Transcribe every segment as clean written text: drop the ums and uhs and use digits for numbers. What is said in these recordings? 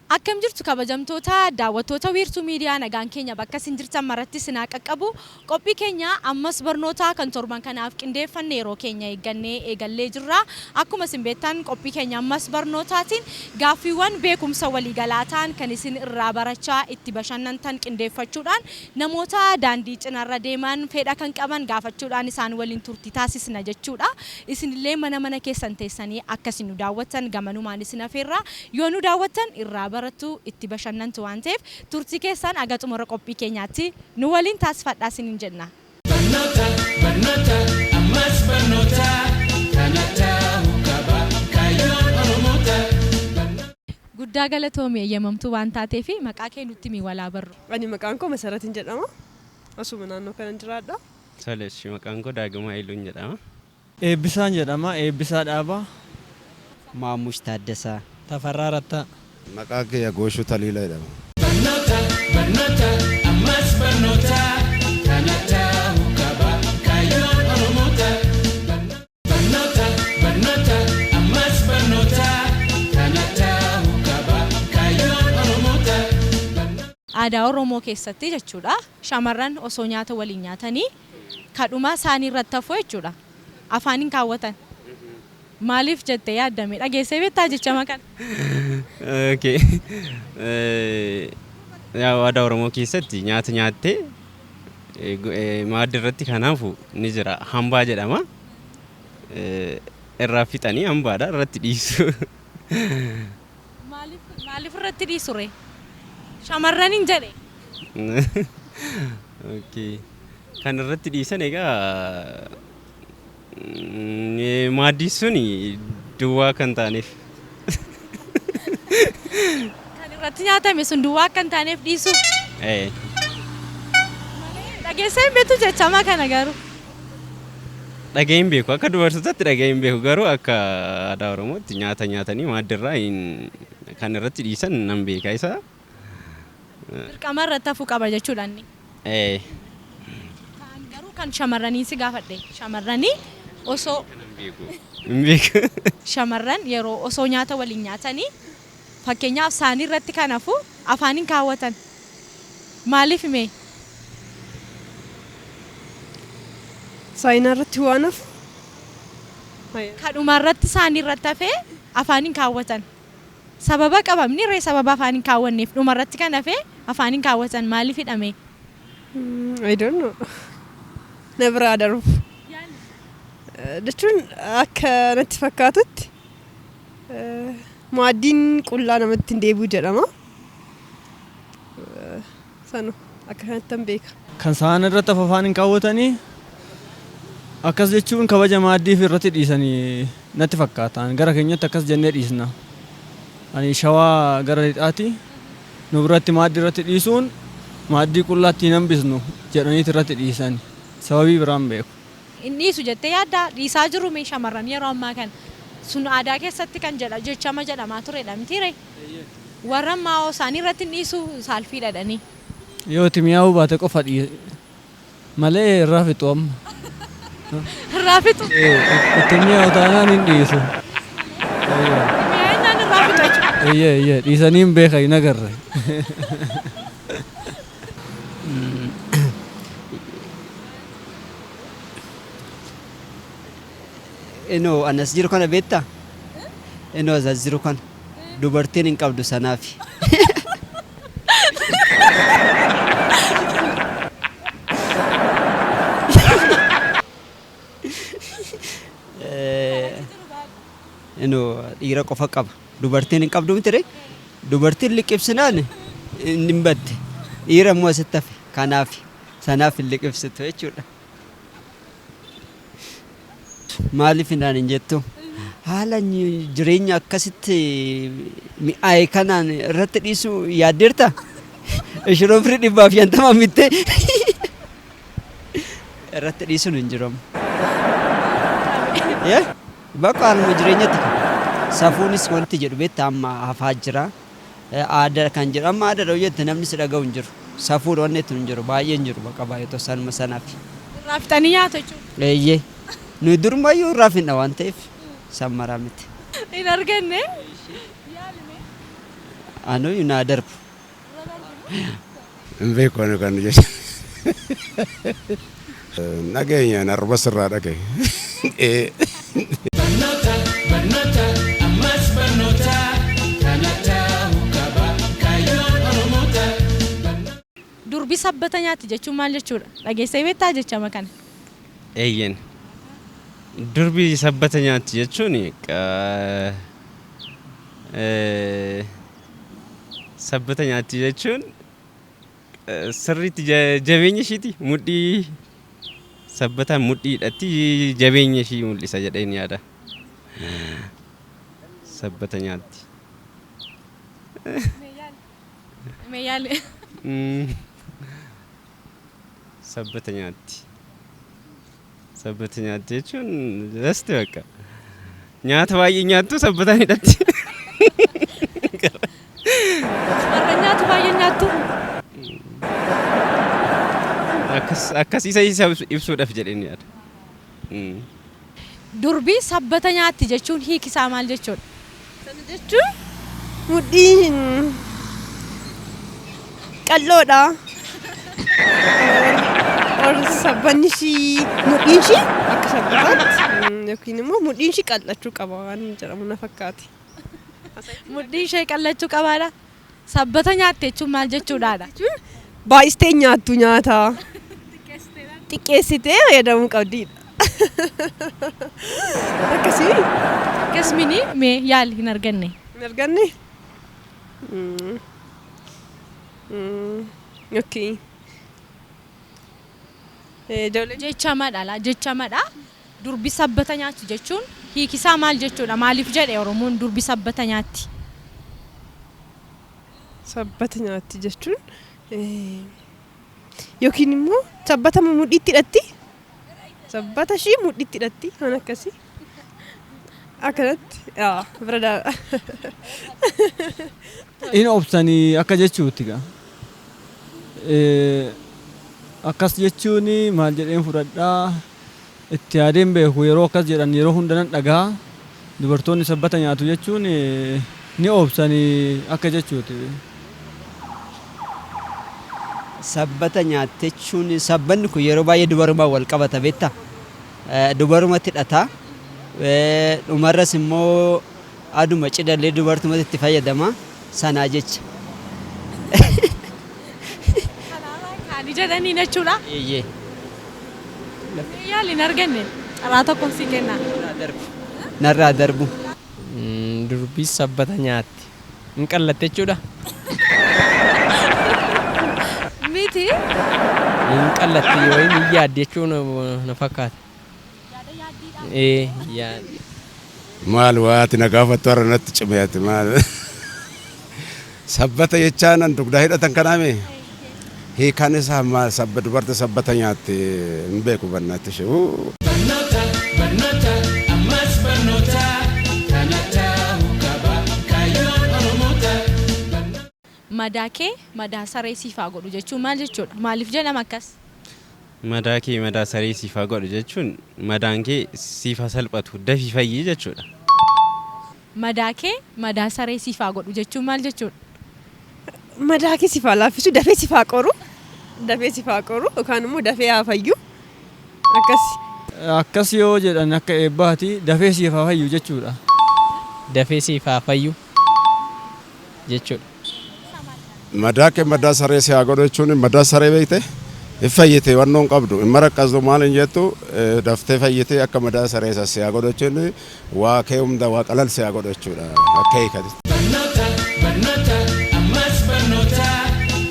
Akkam jirtu kabajamtoota daawwattoota wiirtuu miidiyaa nagaan keenya bakka isin jirtan maratti sinaa qaqqabu qophii keenya ammas barnoota kan torban kanaaf qindeeffanne yeroo keenya eegallee jirra. Akkuma isin beektan qophii keenya ammas barnootaatiin gaaffiiwwan beekumsa waliigalaa ta'an kan isin irraa barachaa itti bashannantan qindeeffachuudhaan namoota daandii cinaarra deeman fedha kan qaban gaafachuudhaan isaan waliin turtii taasisna jechuudha. Isinillee mana keessan teessanii akkasiin nu daawwattan gamanumaan isin afeerra yoo nu daawwattan irraa baratu itti bashannantu waan ta'eef turtii keessan aga xumura qophii keenyaatti nu waliin taasifadhaa isiniin jenna. Barnoota ammas barnoota kanata hukaba kaayyoon oromoota. Guddaa galatoomii eeyyamamtuu waan taateef maqaa kee nutti mi walaa barru. Ani maqaan koo Masaratiin jedhama. Asuma naannoo kanan jiraadha. Saleesh maqaan koo Daagama Hayiluun jedhama. Eebbisaan jedhama. Eebbisaa Dhaabaa. Maamush Taaddasaa. Tafarraa Rattaa. Maqaa kee Goshuu Taliilaa jedhama. Barnoota ammas barnoota kanata hukaba kaayyoon oromoota. Barnoota ammas barnoota kanata hukaba kaayyoon oromoota. Aadaa Oromoo keessatti jechuudha shamarran osoo nyaata waliin nyaatanii kadhuma isaanii irratti hafuu jechuudha afaaniin kaawwatan. Maaliif jettee yaaddame dhageessee beektaa jechama kana? Okay. Aadaa Oromoo keessatti nyaata nyaattee maaddii irratti kanaafu ni jira. Hambaa jedhama. Irraa fixanii hambaadha irratti dhiisu. Maaliif irratti dhiisu ree? Shamarraniin jedhe. Okay. Kan irratti dhiisan egaa maaddii suni duwwaa kan taaneef. Kan irratti nyaatame sun duwwaa kan taaneef dhiisu. Dhageessee hin beektu jechama kana garuu. Dhaga'ee hin beeku akka dubartootaatti dhaga'ee hin beeku garuu akka aadaa Oromootti nyaata nyaatanii maaddirraa kan irratti dhiisan nan beeka isa. Dirqama irratti hafuu qaba jechuudha inni. Garuu kan shamarranii si gaafadhe shamarranii osoo shamarran yeroo osoo nyaata waliin nyaatanii fakkeenyaaf isaanii irratti kan hafu afaaniin kaawwatan maaliif mee? Saayinaa irratti waan hafu. Kadhuma irratti isaanii irratti hafee afaaniin kaawwatan. Sababa qabamni ree sababa afaaniin kaawwanneef dhuma irratti kan hafee afaaniin kaawwatan maaliif hidhame? I don't know. Never adaru. Jechuun akka natti fakkaatutti maaddiin qullaa namatti hin deebi'u jedhama. Sanu akka kanatti hin beeka. Kan isaan irratti afaan hin kaawwatanii akkas jechuun kabaja maaddii fi irratti dhiisanii natti fakkaatan gara keenyatti akkas jennee dhiisna. Ani shawaa gara lixaati nu biratti maaddii irratti dhiisuun maaddii qullaatti hin hambisnu jedhaniiti irratti dhiisan sababii biraan beeku. Inni dhiisu jettee yaadda dhiisaa jiru mee shamarran yeroo ammaa kana sun aadaa keessatti kan jechama jedhamaa turedha mitiire warra ammaa isaanii irratti dhiisu saalfii dhadhanii. Yoo itti mi'aawuu baate qofa malee irraa fixu amma. Irraa fixu? Itti mi'aawu taanaan hin dhiisu. Mi'aawinaan irraa fixu jechuudha. Dhiisanii hin beeka hin agarre. Eno anas jiru kana beektaa? Eno asas jiru kana dubartiin hin qabdu sanaafi. Eno dhiira qofa qaba. Dubartiin hin qabdu miti ree? Dubartiin liqibsinaan hin badde. Dhiira immoo asitti hafe kanaafi sanaaf hin liqibsitu jechuudha. Maaliif hin jettu? Haala jireenya akkasitti mi'aaye kanaan irratti dhiisu yaaddeerta? Ishiroo firii 150 mittee irratti dhiisuun hin jiramu. Bakka haaluma jireenyatti safuunis wanti jedhu beektaa amma hafaa jira. Aadaa kan jedhu amma aadaa dha'u jette namni si dhaga'u hin jiru. Safuun wanni itti hin jiru baay'ee hin jiru bakka baay'ee sanuma sanaaf. Irraa fixanii nyaatu jechuudha. Nu durmayyuu irraa finna waan ta'eef sammaraa miti. Hin arganne? Anu naa darbu. Hin beeku ani kan jecha. Nageenyaan arba sirraa dhagaye. Barnoota barnoota ammas barnoota kana ta'uu qaba kaayyoon Oromoota. Durbi sabbata nyaatti jechuun maal jechuudha? Dhageessee beektaa jechama kana? Eeyyen. Durbi sabbata nyaatti jechuun sabbata nyaatti jechuun sirriitti jabeenya ishiiti mudhii sabbataan mudhiidhatti jabeenya ishii mul'isa jedheen yaada. Sabbata nyaatti. Meeyyaale. Sabbata nyaatti. Sabbata nyaatti jechuun dasti bakka nyaata baay'ee nyaattu sabbataan hidhatti. Warra nyaatu baay'ee nyaattu. Akkas isa ibsuudhaaf jedheen yaada. Durbi sabbata nyaatti jechuun hiikisaa maal jechuudha? Sana jechuun mudhiin qal'oodha. Sabbanni ishii mudhiin ishii akka sabbataatti yookiin immoo mudhiin ishii qal'achuu qaba waan jedhamu na fakkaate. Mudhiin ishee qal'achuu qabaadha. Sabbata nyaatte jechuun maal jechuudhaadha? Baay'istee nyaattu nyaata. Xiqqeessitee fayyadamuu qabdiidha. Akkasii Akkasumini mee yaali hin arganne? hin arganne. Okay. Jechamadha. Jechamadha. Durbi sabbata nyaattu jechuun hiikisaa maal jechuudha? Maaliif jedhe Oromoon durbi sabbata nyaatti? Sabbata nyaatti jechuun yookiin immoo sabbata mudhiitti hidhatti. Sabbata ishii mudhiitti hidhatti waan akkasii. Akkanatti bira daadha. In obsanii akka jechuutti gaa. Akkas jechuun maal jedheen fudhadhaa itti yaadeen beeku yeroo akkas jedhan yeroo hundanan dhagaa dubartoonni sabbata nyaatu jechuun ni obsanii akka jechuuti. Sabbata nyaatti jechuun sabbanni kun yeroo baay'ee dubarumaan wal qabata beektaa? Dubarumatti hidhata. Dhumarras immoo aduma cidhallee dubartumatti itti fayyadama sanaa jecha. Kaani jedhanii jechuudha. Eeyyee. Yaali hin arganne xaraa tokko si kenna. Narraa darbu. Durbi sabbata nyaatti. Hin qallatte jechuudha. Miti. Hin qallatte yoo hin yaadde jechuun na fakkaata. Yaadde. Maal waati na gaafattu har'a natti cimeeti maal. Sabbata jechaan an dugdaa hidhatan kanaame. Hiikaan isaa maal dubartii sabbata nyaatti hin beeku bannaatti ishee. Barnoota barnoota ammas barnoota kana ta'uu qaba kaayyoon Oromoota. Madaa kee madaa saree siifaa godhu jechuun maal jechuudha? Maaliif jedhama akkas? Madaa kee madaa saree siifaa godhu jechuun madaan kee siifa salphatu dafii fayyii jechuudha. Madaa kee madaa saree siifaa godhu jechuun maal jechuudha? Madaa kee sifaa laaffisu dafee sifaa qoru. Dafee sifaa qoru yookaan immoo dafee haa fayyu. Akkasi. Akkas yoo jedhan akka eebbaati dafee siifaa fayyu jechuudha. Dafee siifaa fayyu jechuudha. Madaa kee madaa saree si haa godhu jechuun madaa saree beekte fayyite wannoon qabdu hin maraqqasdu maal hin jettu daftee fayyite akka madaa saree isa si haa godhu jechuun waa kee hunda waa qalal si haa godhu jechuudha akka hiikati. Barnoota barnoota ammas barnoota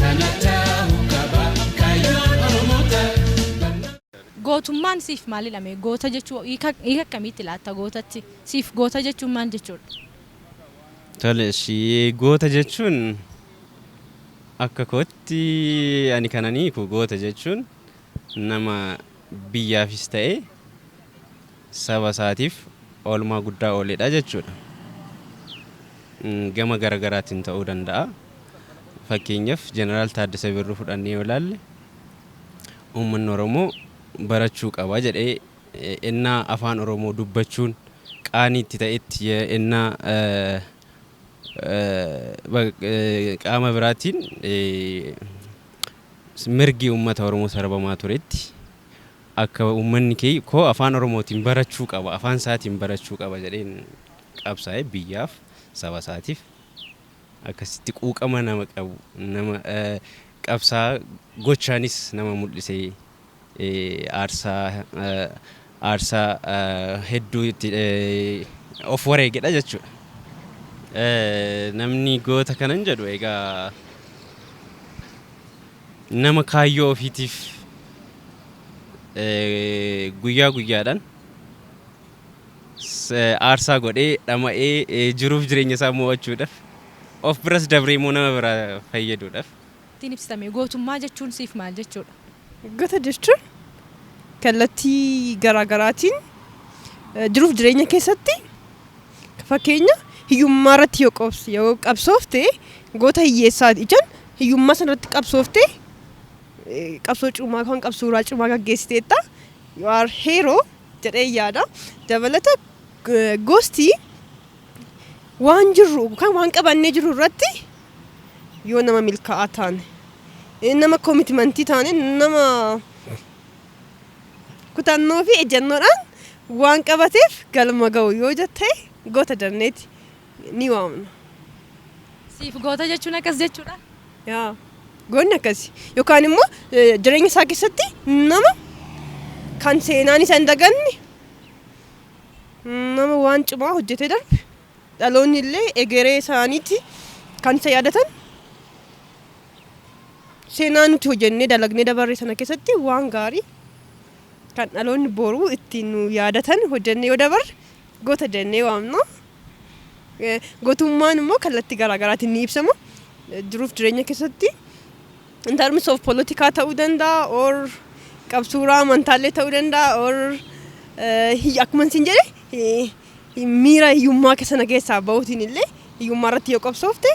kana ta'uu qaba kaayyoon Oromoota. Gootummaan siif maalidha mee? Goota jechuun hiika akkamitti laatta gootatti? Siif goota jechuun maal jechuudha? Tole ishii goota jechuun akka kootti ani kananii ku goota jechuun nama biyyaafis ta'e saba isaatiif oolmaa guddaa ooledha jechuudha. Gama garaagaraatiin ta'uu danda'a. Fakkeenyaaf Jeneraal Taaddasee Birruu fudhannee yoo ilaalle uummanni Oromoo barachuu qaba jedhee innaa afaan Oromoo dubbachuun qaanii itti ta'etti innaa qaama biraatiin mirgi uummata Oromoo sarbamaa turetti akka uummanni koo afaan Oromootiin barachuu qaba, afaan isaatiin barachuu qaba jedheen qabsaa'ee biyyaaf saba isaatiif akkasitti quuqama nama qabu nama qabsaa gochaanis nama mul'isee aarsaa hedduu itti of wareegedha jechuudha. Namni goota kanan jedhu egaa nama kaayyoo ofiitiif guyyaa guyyaadhaan aarsaa godhee dhama'ee jiruuf jireenya isaa mo'achuudhaaf of biras dabree immoo nama biraa fayyaduudhaaf. Ittiin ibsitame gootummaa jechuun siif maal jechuudha? Goota jechuun kallattii garaagaraatiin jiruuf jireenya keessatti fakkeenya hiyyummaa irratti yoo qabsoofte goota hiyyeessaati ijaan hiyyummaa sanarratti qabsoofte qabsoo cumaa kan qabsuuraa cumaa gaggeessiteetta you are hero jedhee yaada. Dabalata gosti waan jirru kan waan qabannee jiru irratti yoo nama milkaa'aa taane nama commitmentii taane nama kutannoo fi ejjennoodhaan waan qabateef galma ga'u yoo jette goota danneeti ni waamna. Siif goota jechuun akkas jechuudha? Yaa goonni akkasi yookaan immoo jireenya isaa keessatti nama kan seenaan isa hin daganne nama waan cimaa hojjetee darbe dhaloonni illee egeree isaaniitti kan isa yaadatan seenaa nuti hojjennee dalagnee dabarre sana keessatti waan gaarii kan dhaloonni boruu ittiin nu yaadatan hojjennee yoo dabarre goota jennee waamna. Gootummaan immoo kallattii garaagaraatiin ni ibsama. Jiruuf jireenya keessatti in terms of politikaa ta'uu danda'a or qabsuuraa amantaallee ta'uu danda'a or akkuma isin jedhe miira hiyyummaa sana keessaa bahuutiin illee hiyyummaa irratti yoo qabsoofte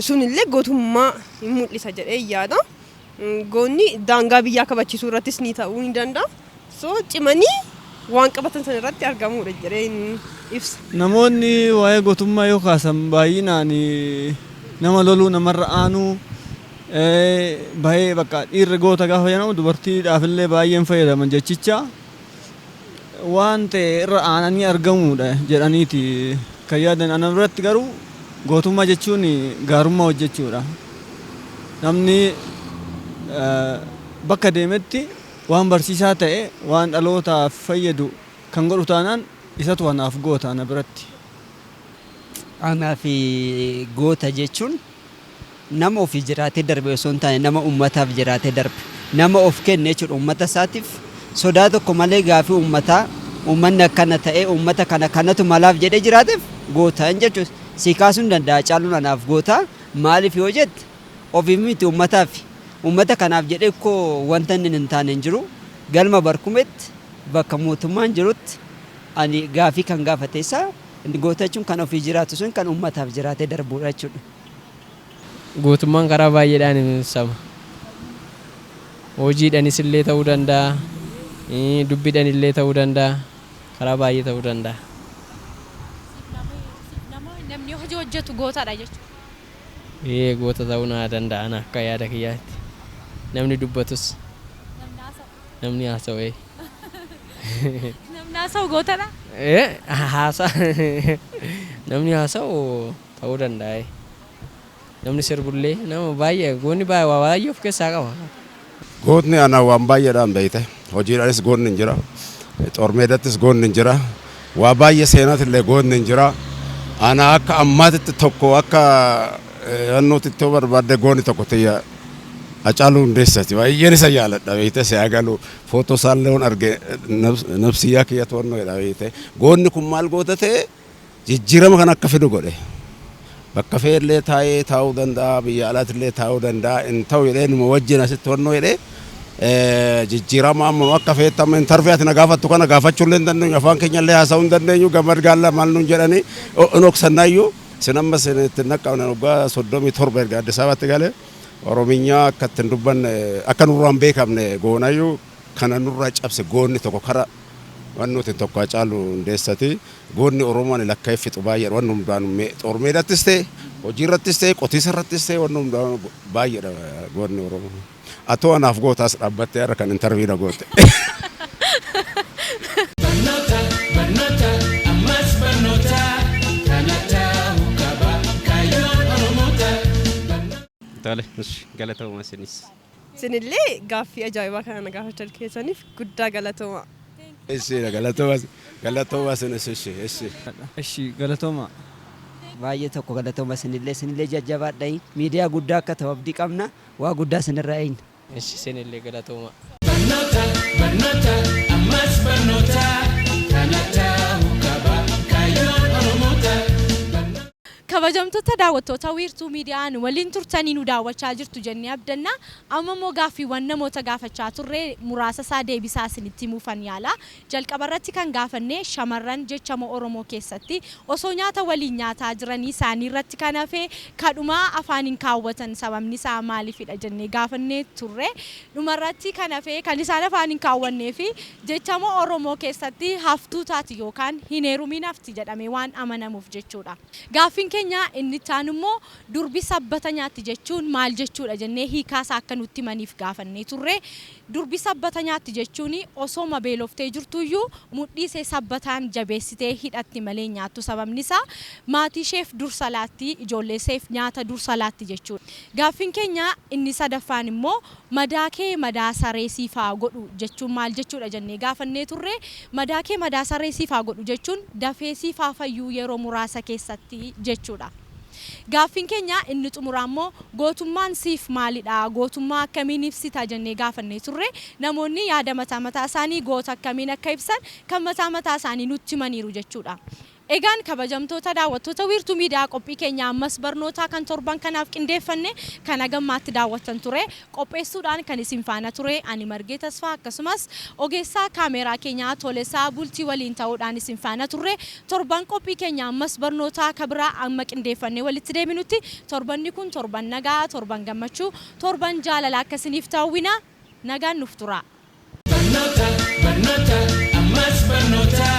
sun illee gootummaa hin mul'isa jedhee yaada. Goonni daangaa biyyaa kabachiisuu irrattis ni ta'uu ni danda'a. So cimanii waan qabatan sana irratti argamuudha jedhee ibsa. Namoonni waa'ee gootummaa yoo kaasan baay'inaan nama loluu namarra aanuu baay'ee bakka dhiirri goota gaafa jedhamu dubartiidhaaf illee baay'een fayyadaman jechicha waan ta'e irra aananii argamuudha jedhaniiti kan yaadan. Ana biratti garuu gootummaa jechuun gaarummaa hojjechuudha. Namni bakka deemetti waan barsiisaa ta'e waan dhalootaaf fayyadu kan godhu taanaan isatu anaaf goota ana biratti. Anaaf goota jechuun nama ofii jiraatee darbe osoo hin taane nama uummataaf jiraatee darbe nama of kenne jechuudha. Uummata isaatiif sodaa tokko malee gaafii uummataa uummanni akkana ta'ee uummata kanatu malaaf jedhee jiraateef goota jechuudha. Si kaasuu hin danda'a caaluun anaaf goota maaliif yoo jette ofiif miti uummataaf. Uummata kanaaf jedhee koo wanta inni hin taane hin jiru galma barkumetti bakka mootummaan jirutti ani gaafii kan gaafateessa goota jechuun kan ofii jiraatu sun kan uummataaf jiraatee darbuudha jechuudha. Gootummaan karaa baay'eedhaan ibsama. Hojiidhaanis illee ta'uu danda'a, dubbiidhaan illee ta'uu danda'a, karaa baay'ee ta'uu danda'a. Namni hojii hojjetu gootaadha jechuudha. Goota ta'uu naa danda'a akka yaada kiyyaatti. Namni dubbatus. Namni haasa'u. Namni haasa'u gootaadha? Namni haasa'u ta'uu danda'a. Namni sirbullee nama baay'ee goonni baay'ee of keessaa qaba. Gootni ana waan baay'eedhaan beeyte hojiidhaanis goonni hin jira xormeedhattis goonni hin jira waa baay'ee seenaatillee goonni hin jira. Ana akka ammaatitti tokko akka annuutitti barbaadde goonni tokko ta'e Hacaaluu Hundeessaati. Baay'een isa jaaladha beeyte si'a galu footoo isaallee arge nabsiyyaa kiyya to'annoodha beeyte. Goonni kun maal goota ta'e jijjiirama kan akka fidu godhe. Bakka fe'ellee taa'ee taa'uu danda'a biyya alaatillee taa'uu danda'a in ta'u jedhee numa wajjin asitti to'annoo jedhee jijjiirama amma akka fe'ettamu intarvii ati na gaafattu kana gaafachuullee hin dandeenyu afaan keenyallee haasa'uu hin dandeenyu gammad gaalla maal nuun jedhanii noksannaayyuu sin amma sin itti naqqabne waggaa 37 erga Addis Ababaatti galee Oromiyaa akka ittiin dubbanne akka nurraan beekamne goonayyuu kana nurraa cabse goonni tokko kara wannuti tokko caalu hundeessati goonni Oromoon lakkaa fixu baay'ee wannu hundaan xormeedhattis ta'e hojii irrattis ta'e qotiisa irrattis ta'e wannu hundaan baay'eedha goonni Oromoo. Atoo anaaf gootaas dhaabbattee har'a kan intarviina goote. Barnoota barnoota ammas barnoota kana ta'uu qaba kaayyoon Oromoota. Tole, galatooma isinis. Isinillee gaaffii ajaa'ibaa kana na gaafachaa keessaniif guddaa galatooma. Galatooma isinis ishee. Eshi galatooma. Baay'ee tokko galatooma isinillee jajjabaadhaa miidiyaa guddaa akka ta'u abdii qabna waa guddaa isinirraa eegna. Eshi isinillee galatooma. Barnoota barnoota ammas barnoota kana ta'uu qaba kaayyoon Oromoota. Kabajamtoota daawwattoota wiirtuu miidiyaan waliin turtanii nu daawwachaa jirtu jennee abdanna. Amma immoo gaaffiiwwan namoota gaafachaa turre muraasa isaa deebisaa isinitti himuufan yaala. Jalqaba irratti kan gaafanne shamarran jechama Oromoo keessatti osoo nyaata waliin nyaataa jiranii isaanii irratti kan hafe kadhumaa afaaniin kaawwatan sababni isaa maaliifidha jennee gaafannee turre. Dhuma irratti kan hafe kan isaan afaaniin kaawwannee fi jechama Oromoo keessatti haftuu taati yookaan hin heerumiin hafti jedhamee waan amanamuuf jechuudha. Gaaffiin keenya inni taan immoo durbi sabbata nyaatti jechuun maal jechuudha jennee hiikaasaa akka nutti maniif gaafannee turre. Durbi sabbata nyaatti jechuun osoo beeloftee jirtuyyuu mudhii ishee sabbataan jabeessitee hidhatti malee nyaattu sababni isaa maatii isheef dursa laatti ijoollee isheef nyaata dursa laatti jechuudha. Gaaffiin keenya inni sadaffaan immoo madaa kee madaa saree siifaa godhu jechuun maal jechuudha jennee gaafannee turre. Madaa kee madaa saree siifaa godhu jechuun dafee siifaa fayyuu yeroo muraasa keessatti jechuudha. Gaaffiin keenya inni xumuraa immoo gootummaan siif maalidha? Gootummaa akkamiin ibsita jennee gaafannee turre. Namoonni yaada mataa isaanii goota akkamiin akka ibsan kan mataa isaanii nutti himaniiru jechuudha. Egaan kabajamtoota daawwattoota wiirtuu miidiyaa qophii keenya ammas barnootaa kan torban kanaaf qindeeffanne kan agammaatti daawwattan ture. Qopheessuudhaan kan isin faana ture ani Margee Tasfaa akkasumas ogeessaa kaameeraa keenyaa Tolesaa Bultii waliin ta'uudhaan isin faana ture. Torban qophii keenya ammas barnootaa kabiraa amma qindeeffannee walitti deebinutti torbanni kun torban nagaa, torban gammachuu, torban jaalala akkasiniif ta'uwina nagaan nuuf tura. Barnoota ammas barnoota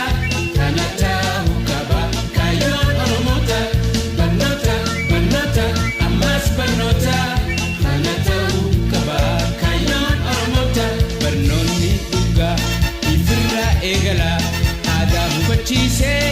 kana ta'uu qaba kaayyoon Oromoota. Barnoota ammas barnoota kana ta'uu qaba kaayyoon Oromoota. Barnoonni dhugaa ifirraa eegala aadaa hubachiisee.